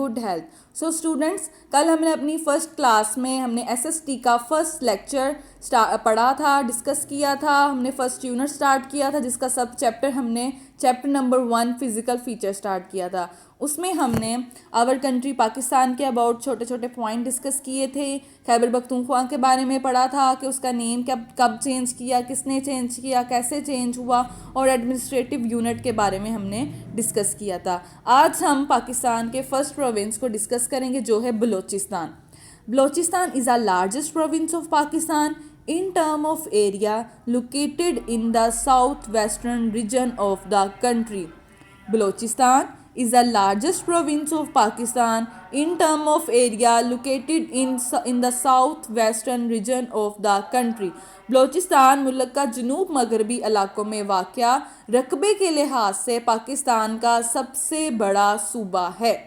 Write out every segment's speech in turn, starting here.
Good health. So students, कल हमने अपनी फर्स्ट क्लास में हमने एसएसटी का फर्स्ट लेक्चर पढ़ा था, डिस्कस किया था। हमने फर्स्ट यूनिट स्टार्ट किया था जिसका सब चैप्टर हमने chapter number 1 physical feature start किया था। उसमें हमने आवर कंट्री पाकिस्तान के अबाउट छोटे छोटे पॉइंट डिस्कस किए थे। खैबर पख्तूनख्वा के बारे में पढ़ा था कि उसका नेम कब चेंज किया, किसने चेंज किया, कैसे चेंज हुआ, और एडमिनिस्ट्रेटिव यूनिट के बारे में हमने डिस्कस किया था। आज हम पाकिस्तान के फर्स्ट प्रोविंस को डिस्कस करेंगे जो है Balochistan. Balochistan is the largest province of Pakistan in term of area located in the southwestern region of the country. Balochistan is the largest province of Pakistan in term of area located in the southwestern region of the country. Balochistan मुल्क का जनूब मगरबी इलाकों में वाक़या रकबे के लिहाज से पाकिस्तान का सबसे बड़ा सूबा है।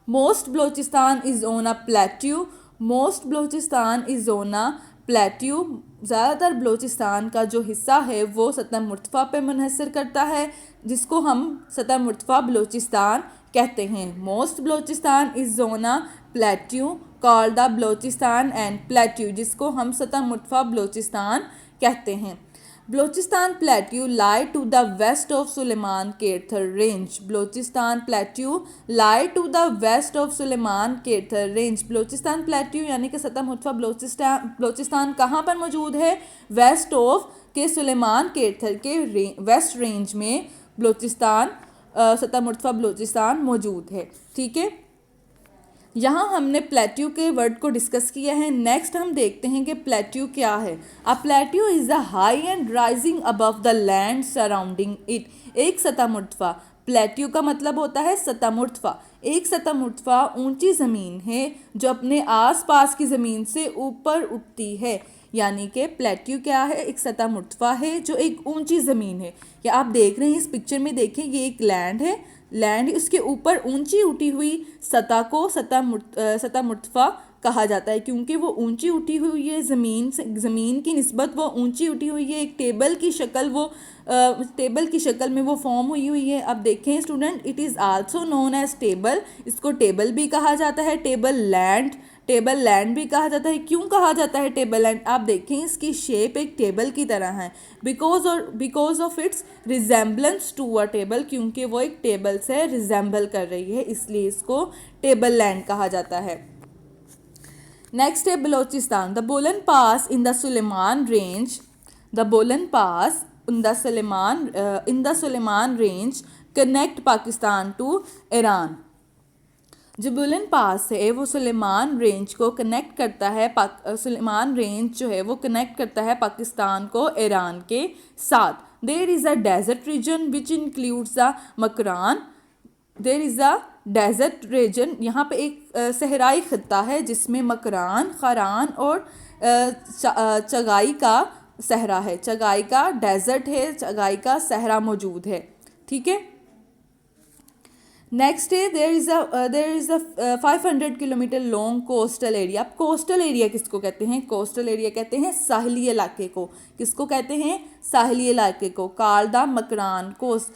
Most Balochistan is on a plateau. Most Balochistan is on a plateau. ज़्यादातर बलोचिस्तान का जो हिस्सा है वो सतह मुर्तफ़ा पे मुनहसर करता है, जिसको हम सतह मुर्तफ़ा बलोचिस्तान कहते हैं। Most Balochistan is on a plateau called the Balochistan and plateau, जिसको हम सतह मुर्तफ़ा बलोचिस्तान कहते हैं। Balochistan plateau lie to the west of Sulaiman Kirthar range. Balochistan plateau lie to the west of Sulaiman Kirthar range. Balochistan plateau यानी कि सतह मुर्तफ़ा बलोचिस्तान कहाँ पर मौजूद है? वेस्ट ऑफ के सुलेमान केरथर के वेस्ट रेंज में बलोचिस्तान सतह मुर्तफ़ा बलोचिस्तान मौजूद है। ठीक है, यहाँ हमने प्लेट्यू के वर्ड को डिस्कस किया है। नेक्स्ट हम देखते हैं कि प्लेट्यू क्या है। A plateau is the high and rising above the land surrounding it. एक सतह मुर्तफ़ा, प्लेट्यू का मतलब होता है सतह मुर्तफ़ा। एक सतह मुर्तफ़ा ऊंची ज़मीन है जो अपने आसपास की ज़मीन से ऊपर उठती है, यानी कि प्लेट्यू क्या है? एक सतह मुर्तफ़ा है जो एक ऊंची ज़मीन है। या आप देख रहे हैं इस पिक्चर में, देखें ये एक लैंड है, लैंड उसके ऊपर ऊंची उठी हुई सतह को सतह मुर्तफ़ा कहा जाता है, क्योंकि वो ऊंची उठी हुई है ज़मीन की निस्बत वो ऊंची उठी हुई है। एक टेबल की शक्ल में वो फॉर्म हुई है। अब देखें student, it is also known as table. इसको टेबल भी कहा जाता है, टेबल लैंड भी कहा जाता है। क्यों कहा जाता है टेबल लैंड? आप देखें इसकी शेप एक टेबल की तरह है, because of its resemblance to a table, क्योंकि वो एक टेबल से रिजेंबल कर रही है, इसलिए इसको टेबल लैंड कहा जाता है। नेक्स्ट है Balochistan. The Bolan pass in the Sulaiman range. The Bolan pass in the Sulaiman range connect Pakistan to Iran. जो बोलन पास है वो सुलेमान रेंज को कनेक्ट करता है, सुलेमान रेंज जो है वो कनेक्ट करता है पाकिस्तान को ईरान के साथ। There is a desert region which includes the Makran. There is a desert region, यहाँ पे एक सहराई खित्ता है जिसमें मकरान, खरान और चगाई का सहरा है। चगाई का डेजर्ट है, चगाई का सहरा मौजूद है। ठीक है, नेक्स्ट है there is a 500 kilometre long coastal area. अब कोस्टल एरिया किसको कहते हैं? कोस्टल एरिया कहते हैं साहिली इलाके को। किसको कहते हैं? साहिली इलाके को। Called the Makran coast.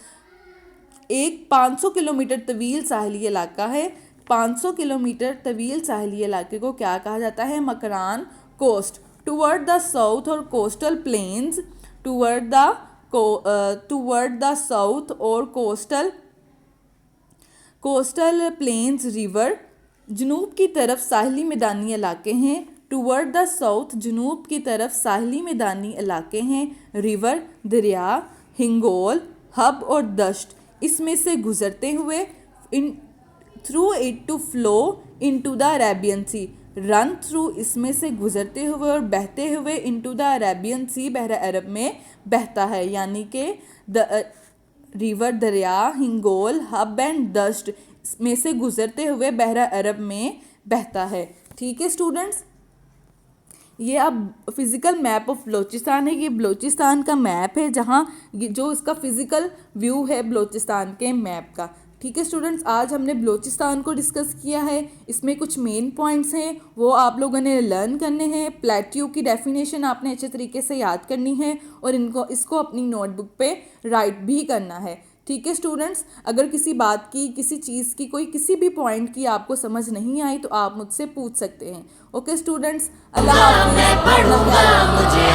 एक 500 किलोमीटर तवील साहिली इलाका है। 500 किलोमीटर तवील साहिली इलाके को क्या कहा जाता है? Makran coast. Toward the south और coastal plains, toward the south और कोस्टल प्लेन्स रिवर। जनूब की तरफ साहिली मैदानी इलाके हैं। टूवर्ड द साउथ जनूब की तरफ साहिली मैदानी इलाके हैं। रिवर दरिया, हिंगोल, हब और दश्त इसमें से गुजरते हुए through it to flow into the Arabian Sea. Run through इसमें से गुजरते हुए और बहते हुए इनटू द अरेबियन सी बहरा अरब में बहता है, यानी कि रिवर दरिया, हिंगोल, हब एंड दश्त में से गुजरते हुए बहरा अरब में बहता है। ठीक है स्टूडेंट्स, ये अब फिज़िकल मैप ऑफ बलोचिस्तान है। ये बलोचिस्तान का मैप है, जहाँ जो इसका फिज़िकल व्यू है बलोचिस्तान के मैप का। ठीक है स्टूडेंट्स, आज हमने बलोचिस्तान को डिस्कस किया है। इसमें कुछ मेन पॉइंट्स हैं वो आप लोगों ने लर्न करने हैं। प्लेट्यू की डेफिनेशन आपने अच्छे तरीके से याद करनी है और इसको अपनी नोटबुक पे राइट भी करना है। ठीक है स्टूडेंट्स, अगर किसी बात की, किसी चीज़ की, कोई किसी भी पॉइंट की आपको समझ नहीं आई तो आप मुझसे पूछ सकते हैं। ओके स्टूडेंट्स, अल्लाह हाफिज़, अपना ख्याल रखिए।